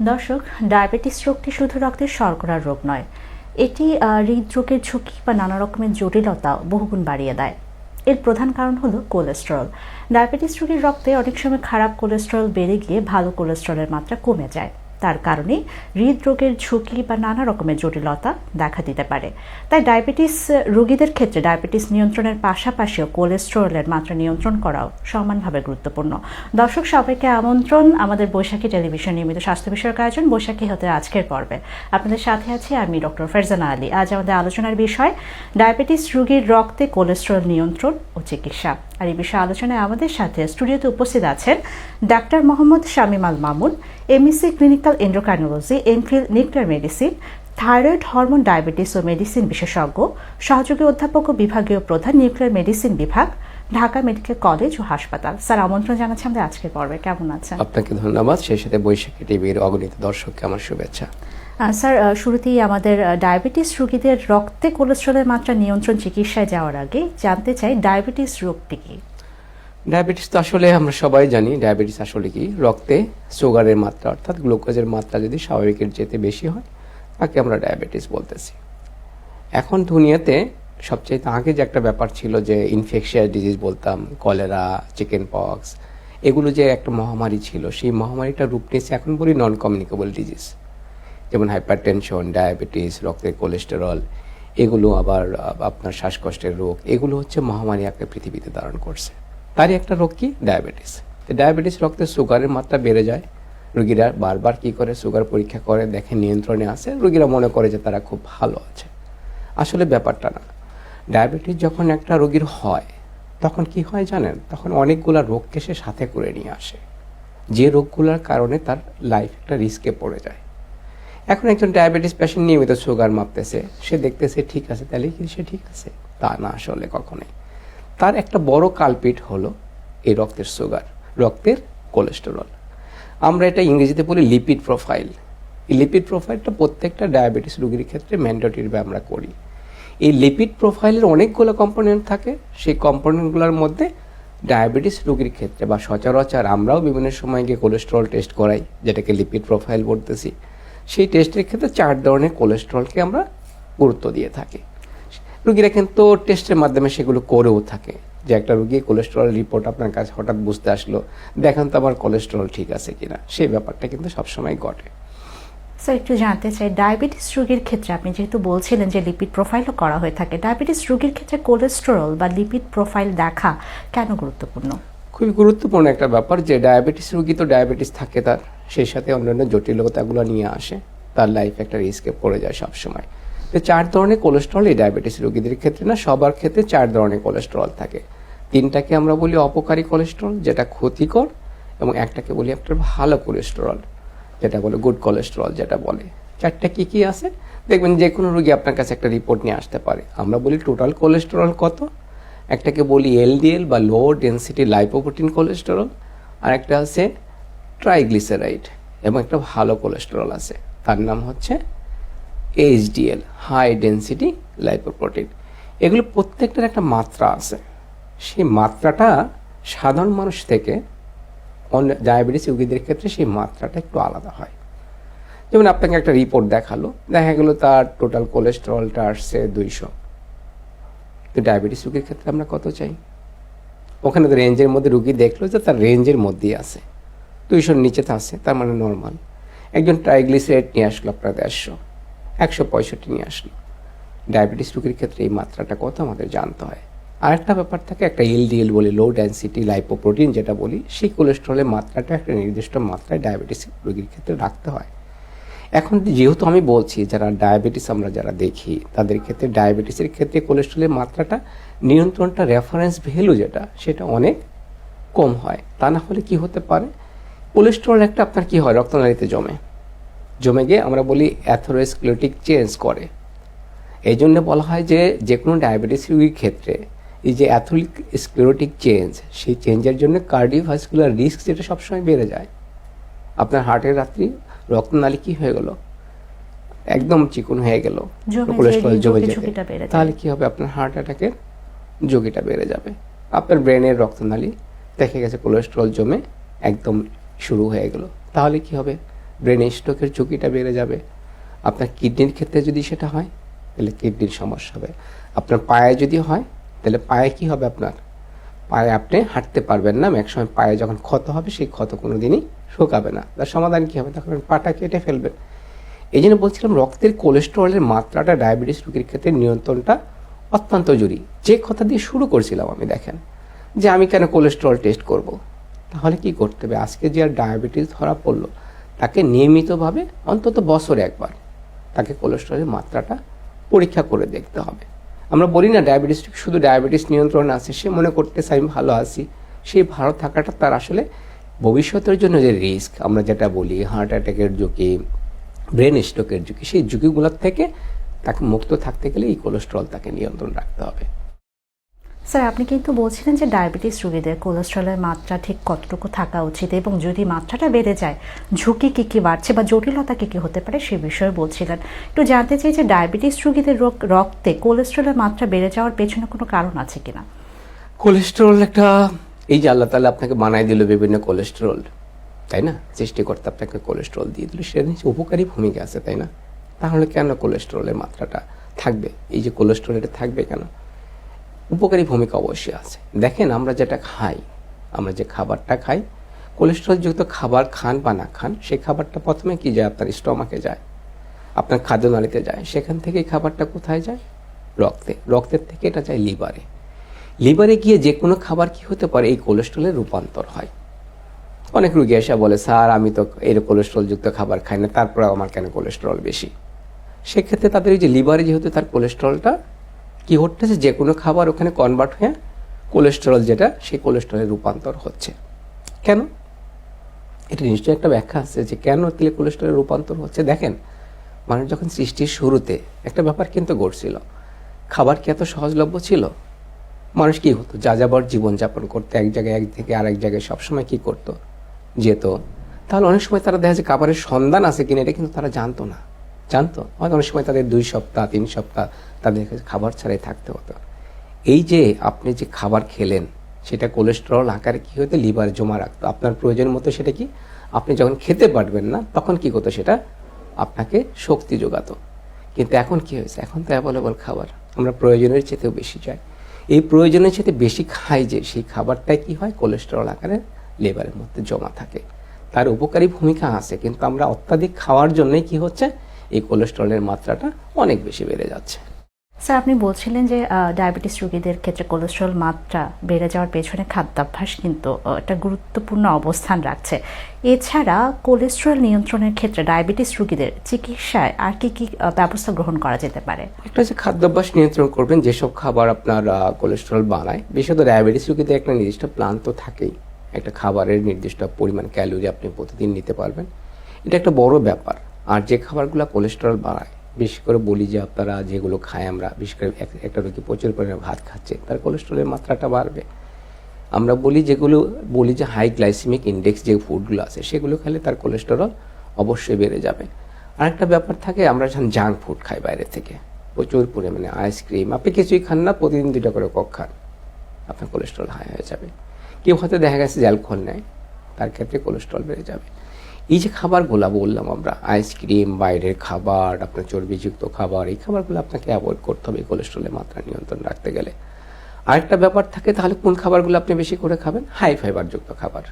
দর্শক, ডায়াবেটিস রোগটি শুধু রক্তের শর্করার রোগ নয়, এটি হৃদরোগের ঝুঁকি বা নানা রকমের জটিলতা বহুগুণ বাড়িয়ে দেয়। এর প্রধান কারণ হলো কোলেস্টেরল। ডায়াবেটিস রোগীর রক্তে অনেক সময় খারাপ কোলেস্টেরল বেড়ে গিয়ে ভালো কোলেস্টেরলের মাত্রা কমে যায়। তার কারণে হৃদরোগের ঝুঁকি বা নানা রকমের জটিলতা দেখা দিতে পারে। তাই ডায়াবেটিস রোগীদের ক্ষেত্রে ডায়াবেটিস নিয়ন্ত্রণের পাশাপাশিও কোলেস্টেরলের মাত্রা নিয়ন্ত্রণ করাও সমানভাবে গুরুত্বপূর্ণ। দর্শক সবাইকে আমন্ত্রণ আমাদের বৈশাখী টেলিভিশন নিয়মিত স্বাস্থ্য বিষয়ক আয়োজন বৈশাখী হতে আজকের পর্বে। আপনাদের সাথে আছি আমি ডক্টর ফারজানা আলী। আজ আমাদের আলোচনার বিষয় ডায়াবেটিস রোগীর রক্তে কোলেস্টেরল নিয়ন্ত্রণ ও চিকিৎসা। আর এই বিষয়ে আলোচনায় আমাদের সাথে স্টুডিওতে উপস্থিত আছেন doctor Mohammad Shamim Al Mamun, MSc clinical endocrinology, MPhil nuclear medicine, thyroid hormone diabetes ও মেডিসিন বিশেষজ্ঞ, সহযোগী অধ্যাপক ও বিভাগীয় প্রধান, নিউক্লিয়ার মেডিসিন বিভাগ, ঢাকা মেডিকেল কলেজ ও হাসপাতাল। স্যার, আমন্ত্রণ জানাচ্ছি আমাদের আজকের পর্বে। কেমন আছেন? আপনাকে ধন্যবাদ। সেই সাথে বৈশাখী টিভির অগণিত দর্শককে আমার শুভেচ্ছা। স্যার, শুরুতেই আমাদের ডায়াবেটিস রোগীদের রক্তে কোলেস্টেরলের মাত্রা নিয়ন্ত্রণ চিকিৎসায় যাওয়ার আগে জানতে চাই ডায়াবেটিস রোগটি কি? ডায়াবেটিস তো আসলে আমরা সবাই জানি ডায়াবেটিস আসলে কি। রক্তে সুগারের মাত্রা অর্থাৎ গ্লুকোজের মাত্রা যদি স্বাভাবিকের চেয়ে বেশি হয় তাকে আমরা ডায়াবেটিস বলতেছি। এখন দুনিয়াতে সবচেয়ে আগে যে একটা ব্যাপার ছিল যে ইনফেকশিয়াস ডিজিজ বলতাম, কলেরা, চিকেন পক্স, এগুলো যে একটা মহামারী ছিল, সেই মহামারীটা রূপ নিয়েছে এখন বলি নন কমিউনিকেবল ডিজিজ, যেমন হাইপারটেনশন, ডায়াবেটিস, রক্তের কোলেস্টেরল, এগুলো আবার আপনার শ্বাসকষ্টের রোগ, এগুলো হচ্ছে মহামারী একটা পৃথিবীতে ধারণ করছে। তারই একটা রোগ কি ডায়াবেটিস। ডায়াবেটিস রক্তে সুগারের মাত্রা বেড়ে যায়। রোগীরা বারবার কি করে সুগার পরীক্ষা করে দেখে নিয়ন্ত্রণে আছে, রোগীরা মনে করে যে তারা খুব ভালো আছে। আসলে ব্যাপারটা না। ডায়াবেটিস যখন একটা রোগীর হয় তখন কি হয় জানেন? তখন অনেকগুলা রোগকে সে সাথে করে নিয়ে আসে, যে রোগগুলোর কারণে তার লাইফ একটা রিস্কে পড়ে যায়। এখন একজন ডায়াবেটিস পেশেন্ট নিয়মিত সুগার মাপতেছে, সে দেখতেছে ঠিক আছে, তাহলে কি সে ঠিক আছে? তা না, আসলে কখনোই। তার একটা বড় কালপিট হলো এই রক্তের সুগার, রক্তের কোলেস্টেরল। আমরা এটা ইংরেজিতে বলি লিপিড প্রোফাইল। এই লিপিড প্রোফাইলটা প্রত্যেকটা ডায়াবেটিস রোগীর ক্ষেত্রে ম্যান্ডেটরি আমরা করি। এই লিপিড প্রোফাইলের অনেকগুলো কম্পোনেন্ট থাকে। সেই কম্পোনেন্টগুলোর মধ্যে ডায়াবেটিস রোগীর ক্ষেত্রে বা সচরাচর আমরাও বিভিন্ন সময় গিয়ে কোলেস্টেরল টেস্ট করাই, যেটাকে লিপিড প্রোফাইল বলতেছি। সেই টেস্টের ক্ষেত্রে 4 ধরনের কোলেস্টেরলকে আমরা গুরুত্ব দিয়ে থাকি। রোগীরা কিন্তু টেস্টের মাধ্যমে সেগুলো করেও থাকে। যে একটা রোগী কোলেস্টেরল রিপোর্ট আপনার কাছে হঠাৎ বুঝতে আসলো, দেখেন তো আমার কোলেস্টেরল ঠিক আছে কিনা, সেই ব্যাপারটা কিন্তু সবসময় ঘটে। স্যার, একটু জানতে চাই ডায়াবেটিস রোগীর ক্ষেত্রে আপনি যেহেতু বলছিলেন যে লিপিড প্রোফাইলও করা হয়ে থাকে, ডায়াবেটিস রোগীর ক্ষেত্রে কোলেস্টেরল বা লিপিড প্রোফাইল দেখা কেন গুরুত্বপূর্ণ? খুবই গুরুত্বপূর্ণ একটা ব্যাপার যে ডায়াবেটিস রোগী তো ডায়াবেটিস থাকে তার, সেই সাথে অন্যান্য জটিলতাগুলো নিয়ে আসে, তার লাইফ একটা রিস্কে পড়ে যায় সবসময়। 4 ধরনের কোলেস্টেরল এই ডায়াবেটিস রোগীদের ক্ষেত্রে না, সবার ক্ষেত্রে 4 ধরনের কোলেস্টেরল থাকে। 3টাকে আমরা বলি অপকারী কোলেস্টেরল, যেটা ক্ষতিকর, এবং একটাকে বলি একটা ভালো কোলেস্টেরল, যেটা বলে গুড কোলেস্টেরল যেটা বলে। 4টা কি কি আছে দেখবেন, যে কোনো রোগী আপনার কাছে একটা রিপোর্ট নিয়ে আসতে পারে। আমরা বলি টোটাল কোলেস্টেরল কত, একটাকে বলি এলডিএল বা লো ডেন্সিটি লাইপোপ্রোটিন কোলেস্টেরল, আর একটা আছে ট্রাইগ্লিসারাইড, এবং একটা ভালো কোলেস্টেরল আছে, তার নাম হচ্ছে এইচডিএল, হাই ডেন্সিটি লাইপোপ্রোটিন। এগুলো প্রত্যেকটার একটা মাত্রা আছে। সেই মাত্রাটা সাধারণ মানুষ থেকে ডায়াবেটিস রোগীদের ক্ষেত্রে সেই মাত্রাটা একটু আলাদা হয়। যেমন আপনাকে একটা রিপোর্ট দেখালো, দেখা গেল তার টোটাল কোলেস্টেরলটা আসছে 200, তো ডায়াবেটিস রোগীর ক্ষেত্রে আমরা কত চাই? ওখানে তো রেঞ্জের মধ্যে রোগী দেখলো যে তার রেঞ্জের মধ্যেই আছে, 200-র নিচে তো আছে, তার মানে নর্মাল। একজন ট্রাইগ্লিসারাইড নিয়ে আসলো আপনার 150, 165 নিয়ে আসলো। ডায়াবেটিস রোগীর ক্ষেত্রে এই মাত্রাটা কত আমাদের জানতে হয়। আরেকটা ব্যাপার থাকে, একটা এলডিএল বলি, লো ডেন্সিটি লাইপোপ্রোটিন যেটা বলি, সেই কোলেস্টেরলের মাত্রাটা একটা নির্দিষ্ট মাত্রায় ডায়াবেটিস রোগীর ক্ষেত্রে রাখতে হয়। এখন যেহেতু আমি বলছি যারা ডায়াবেটিস আমরা যারা দেখি তাদের ক্ষেত্রে ডায়াবেটিসের ক্ষেত্রে কোলেস্টেরলের মাত্রাটা নিয়ন্ত্রণটা রেফারেন্স ভ্যালু যেটা, সেটা অনেক কম হয়। তা না হলে কি হতে পারে, কোলেস্টেরল একটা আপনার কি হয়, রক্তনালীতে জমে গিয়ে আমরা বলি অ্যাথেরোস্ক্লেরোটিক চেঞ্জ করে। এই জন্য বলা হয় যে যে কোনো ডায়াবেটিস রোগীর ক্ষেত্রে এই যে অ্যাথেরোস্ক্লেরোটিক চেঞ্জ, সেই চেঞ্জের জন্য কার্ডিওভাস্কুলার রিস্ক যেটা সবসময় বেড়ে যায়। আপনার হার্টের রাত্রি রক্তনালী কি হয়ে গেল, একদম চিকন হয়ে গেল, কোলেস্টেরল জমে যেতে, তাহলে কি হবে, আপনার হার্ট অ্যাটাকের ঝুঁকিটা বেড়ে যাবে। আপনার ব্রেনের রক্তনালী দেখে গেছে কোলেস্টেরল জমে একদম শুরু হয়ে গেল, তাহলে কি হবে, ব্রেন স্ট্রোকের ঝুঁকিটা বেড়ে যাবে। আপনার কিডনির ক্ষেত্রে যদি সেটা হয় তাহলে কিডনির সমস্যা হবে। আপনার পায়ে যদি হয় তাহলে পায়ে কি হবে, আপনার পায়ে আপনি হাঁটতে পারবেন না, একসময় পায়ে যখন ক্ষত হবে সেই ক্ষত কোনো দিনই শুকাবে না। তার সমাধান কী হবে, তখন পাটা কেটে ফেলবেন। এই জন্য বলছিলাম রক্তের কোলেস্টেরলের মাত্রাটা ডায়াবেটিস রোগীর ক্ষেত্রে নিয়ন্ত্রণটা অত্যন্ত জরুরি। যে কথা দিয়ে শুরু করছিলাম আমি, দেখেন যে আমি কেন কোলেস্টেরল টেস্ট করব, তাহলে কি করতে হবে, আজকে যে আর ডায়াবেটিস ধরা পড়লো তাকে নিয়মিতভাবে অন্তত বছরে একবার তাকে কোলেস্টেরলের মাত্রাটা পরীক্ষা করে দেখতে হবে। আমরা বলি না ডায়াবেটিস শুধু ডায়াবেটিস নিয়ন্ত্রণে আছে, সে মনে করতেছে আমি ভালো আছি। সেই ভালো থাকাটা তার আসলে ভবিষ্যতের জন্য যে রিস্ক আমরা যেটা বলি, হার্ট অ্যাটাকের ঝুঁকি, ব্রেন স্ট্রোকের ঝুঁকি, সেই ঝুঁকিগুলোর থেকে তাকে মুক্ত থাকতে গেলে এই কোলেস্টেরল তাকে নিয়ন্ত্রণ রাখতে হবে। স্যার, আপনি কিন্তু বলছিলেন যে ডায়াবেটিস রোগীদের কোলেস্ট্রলের মাত্রা ঠিক কতটুকু থাকা উচিত, এবং যদি মাত্রাটা বেড়ে যায় ঝুঁকি কী কী বাড়ছে বা জটিলতা কী কী হতে পারে সে বিষয়ে বলছিলেন। একটু জানতে চাই যে ডায়াবেটিস রোগীদের রক্তে কোলেস্ট্রলের মাত্রা বেড়ে যাওয়ার পেছনে কোনো কারণ আছে কিনা। কোলেস্টেরল একটা, এই যে আল্লাহ তাআলা আপনাকে বানাই দিল বিভিন্ন কোলেস্টেরল, তাই না, সৃষ্টিকর্তা আপনাকে কোলেস্টেরল দিয়ে দিল, সেটা নিচে উপকারী ভূমিকা আছে, তাই না। তাহলে কেন কোলেস্টেরলের মাত্রাটা থাকবে, এই যে কোলেস্টেরল এটা থাকবে কেন, উপকারী ভূমিকা অবশ্যই আছে। দেখেন আমরা যেটা খাই, আমরা যে খাবারটা খাই, কোলেস্টেরলযুক্ত খাবার খান বা না খান, সেই খাবারটা প্রথমে কি যায়, আপনার স্টমাকে যায়, আপনার খাদ্যনালীতে যায়, সেখান থেকে খাবারটা কোথায় যায়, রক্তে, রক্তের থেকে এটা যায় লিভারে, লিভারে গিয়ে যে কোনো খাবার কি হতে পারে, এই কোলেস্টেরলের রূপান্তর হয়। অনেক রোগী এসে বলে স্যার আমি তো এর কোলেস্টেরলযুক্ত খাবার খাই না, তারপরে আমার কেন কোলেস্টেরল বেশি। সেক্ষেত্রে তাদের এই যে লিভারে যেহেতু তার কোলেস্টেরলটা কি হচ্ছে, যে কোনো খাবার ওখানে কনভার্ট হয়ে কোলেস্টেরল যেটা, সেই কোলেস্টেরলের রূপান্তর হচ্ছে। কেন, এটা নিশ্চয়ই একটা ব্যাখ্যা আছে যে কেন তেলে কোলেস্টেরলের রূপান্তর হচ্ছে। দেখেন মানুষ যখন সৃষ্টির শুরুতে একটা ব্যাপার কিন্তু ঘটছিল, খাবার কি এত সহজলভ্য ছিল, মানুষ কি হতো যাযাবর জীবনযাপন করতে, এক জায়গায় এক থেকে আরেক জায়গায় সবসময় কি করতো, যেত। তাহলে অনেক সময় তারা দেখা যায় খাবারের সন্ধান আছে কিনা এটা কিন্তু তারা জানতো না, জানতো হয়তো অনেক সময় তাদের 2 সপ্তাহ 3 সপ্তাহ তাদের খাবার ছাড়াই থাকতে হতো। এই যে আপনি যে খাবার খেলেন সেটা কোলেস্টেরল আকারে কি হতো, লিভারে জমা রাখতো, আপনার প্রয়োজন মতো সেটা কি আপনি যখন খেতে পারবেন না তখন কি করতো, সেটা আপনাকে শক্তি যোগাতো। কিন্তু এখন কি হয়েছে, এখন তো অ্যাভেলেবল খাবার, আমরা প্রয়োজনের চেয়েতেও বেশি চাই, এই প্রয়োজনের চেয়ে বেশি খাই, যে সেই খাবারটাই কি হয় কোলেস্টেরল আকারে লিভারের মধ্যে জমা থাকে। তার উপকারী ভূমিকা আছে, কিন্তু আমরা অত্যাধিক খাওয়ার জন্যই কি হচ্ছে, এই কোলেস্টেরলের মাত্রাটা অনেক বেশি বেড়ে যাচ্ছে। স্যার, আপনি বলছিলেন যে ডায়াবেটিস রোগীদের ক্ষেত্রে কোলেস্ট্রল মাত্রা বেড়ে যাওয়ার পেছনে খাদ্যাভ্যাস কিন্তু একটা গুরুত্বপূর্ণ অবস্থান রাখছে। এছাড়া কোলেস্ট্রল নিয়ন্ত্রণের ক্ষেত্রে ডায়াবেটিস রোগীদের চিকিৎসায় আর কি কি ব্যবস্থা গ্রহণ করা যেতে পারে। একটা হচ্ছে খাদ্যাভ্যাস নিয়ন্ত্রণ করবেন, যেসব খাবার আপনার কোলেস্টেরল বাড়ায়, বিশেষত ডায়াবেটিস রোগীদের একটা নির্দিষ্ট প্ল্যান তো থাকেই, একটা খাবারের নির্দিষ্ট পরিমাণ ক্যালোরি আপনি প্রতিদিন নিতে পারবেন, এটা একটা বড় ব্যাপার। আর যে খাবারগুলো কোলেস্টেরল বাড়ায়, বিশেষ করে বলি যে আপনারা যেগুলো খাই আমরা, বিশেষ করে একটা রোগী প্রচুর পরিমাণে ভাত খাচ্ছে, তার কোলেস্টেরলের মাত্রাটা বাড়বে। আমরা বলি যে হাই গ্লাইসেমিক ইন্ডেক্স যে ফুডগুলো আছে সেগুলো খেলে তার কোলেস্টেরল অবশ্যই বেড়ে যাবে। আরেকটা ব্যাপার থাকে, আমরা যখন জাঙ্ক ফুড খাই বাইরে থেকে প্রচুর পরিমাণে, আইসক্রিম, আপনি কিছুই খান না, প্রতিদিন 2টা করে কক খান, আপনার কোলেস্টেরল হাই হয়ে যাবে। কেউ হয়তো দেখা গেছে যে অ্যালকোহল নেয়, তার ক্ষেত্রে কোলেস্টেরল বেড়ে যাবে। এই যে খাবারগুলো বললাম আমরা, আইসক্রিম, বাইরের খাবার, আপনার চর্বিযুক্ত খাবার, এই খাবারগুলো আপনাকে অ্যাভয়েড করতে হবে কোলেস্টেরলের মাত্রা নিয়ন্ত্রণ রাখতে গেলে। আরেকটা ব্যাপার থাকে, তাহলে কোন খাবারগুলো আপনি বেশি করে খাবেন, হাই ফাইবারযুক্ত খাবার।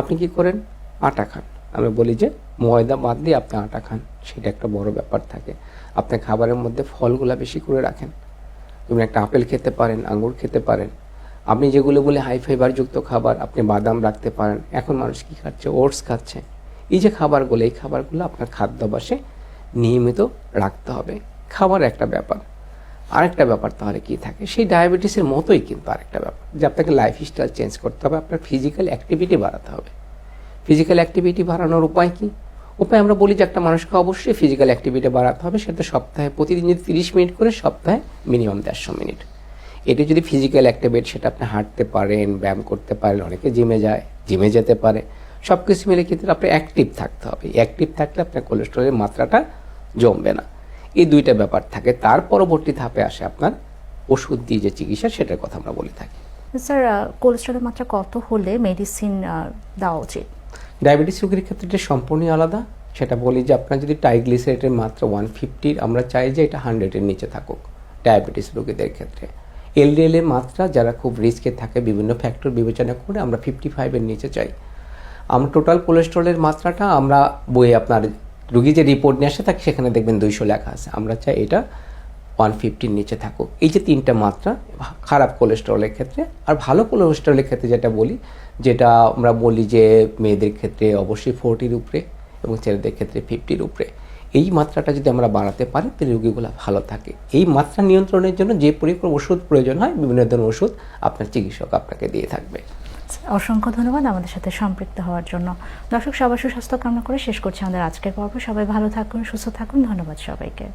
আপনি কি করেন, আটা খান, আমরা বলি যে ময়দা বাদ দিয়ে আপনি আটা খান, সেটা একটা বড় ব্যাপার থাকে। আপনি খাবারের মধ্যে ফলগুলো বেশি করে রাখেন, তুমি একটা আপেল খেতে পারেন, আঙ্গুর খেতে পারেন। আপনি যেগুলো বলে হাই ফাইবারযুক্ত খাবার, আপনি বাদাম রাখতে পারেন। এখন মানুষ কি খাচ্ছে, ওটস খাচ্ছে। এই যে খাবারগুলো, এই খাবারগুলো আপনার খাদ্যাভ্যাসে নিয়মিত রাখতে হবে। খাবার একটা ব্যাপার, আরেকটা ব্যাপার তাহলে কি থাকে, সেই ডায়াবেটিসের মতোই কিন্তু আরেকটা ব্যাপার, যে আপনাকে লাইফস্টাইল চেঞ্জ করতে হবে, আপনার ফিজিক্যাল অ্যাক্টিভিটি বাড়াতে হবে। ফিজিক্যাল অ্যাক্টিভিটি বাড়ানোর উপায় কি, উপায় আমরা বলি যে একটা মানুষকে অবশ্যই ফিজিক্যাল অ্যাক্টিভিটি বাড়াতে হবে, সেটা সপ্তাহে প্রতিদিন যদি 30 মিনিট করে, সপ্তাহে মিনিমাম 150 মিনিট। এটি যদি ফিজিক্যাল অ্যাক্টিভিটি, সেটা আপনি হাঁটতে পারেন, ব্যায়াম করতে পারেন, অনেকে জিমে যায়, জিমে যেতে পারে, সব কিছু মিলে কিন্তু আপনি অ্যাক্টিভ থাকতে হবে। অ্যাক্টিভ থাকলে আপনার কোলেস্টেরলের মাত্রাটা জমবে না। এই 2টা ব্যাপার থাকে। তার পরবর্তী ধাপে আসে আপনার ওষুধ দিয়ে যে চিকিৎসা, সেটার কথা আমরা বলে থাকি। স্যার, কোলেস্ট্রলের মাত্রা কত হলে মেডিসিন দেওয়া উচিত? ডায়াবেটিস রোগীর ক্ষেত্রে এটা সম্পূর্ণই আলাদা, সেটা বলি যে আপনার যদি ট্রাইগ্লিসারাইডের মাত্রা 150, আমরা চাই যে এটা 100-এর নিচে থাকুক ডায়াবেটিস রোগীদের ক্ষেত্রে। এলডিএল এর মাত্রা যারা খুব রিস্কে থাকে বিভিন্ন ফ্যাক্টর বিবেচনা করে আমরা 55-এর নিচে চাই। আমরা টোটাল কোলেস্ট্রলের মাত্রাটা আমরা বইয়ে আপনার রুগী যে রিপোর্ট নিয়ে আসে থাকে সেখানে দেখবেন 200 লেখা আছে, আমরা চাই এটা 150-র নিচে থাকুক। এই যে 3টা মাত্রা খারাপ কোলেস্ট্রলের ক্ষেত্রে। আর ভালো কোলেস্ট্রলের ক্ষেত্রে যেটা আমরা বলি যে মেয়েদের ক্ষেত্রে অবশ্যই 40-র উপরে এবং ছেলেদের ক্ষেত্রে 50-র উপরে। এই মাত্রাটা যদি আমরা বাড়াতে পারি তাহলে রোগীগুলো ভালো থাকে। এই মাত্রা নিয়ন্ত্রণের জন্য যে পরিমাণ ওষুধ প্রয়োজন হয় বিভিন্ন ধরনের ওষুধ আপনার চিকিৎসক আপনাকে দিয়ে থাকবে। অসংখ্য ধন্যবাদ আমাদের সাথে সম্পৃক্ত হওয়ার জন্য। দর্শক, সবার সুস্বাস্থ্য কামনা করে শেষ করছি আমাদের আজকের পর্ব। সবাই ভালো থাকুন, সুস্থ থাকুন। ধন্যবাদ সবাইকে।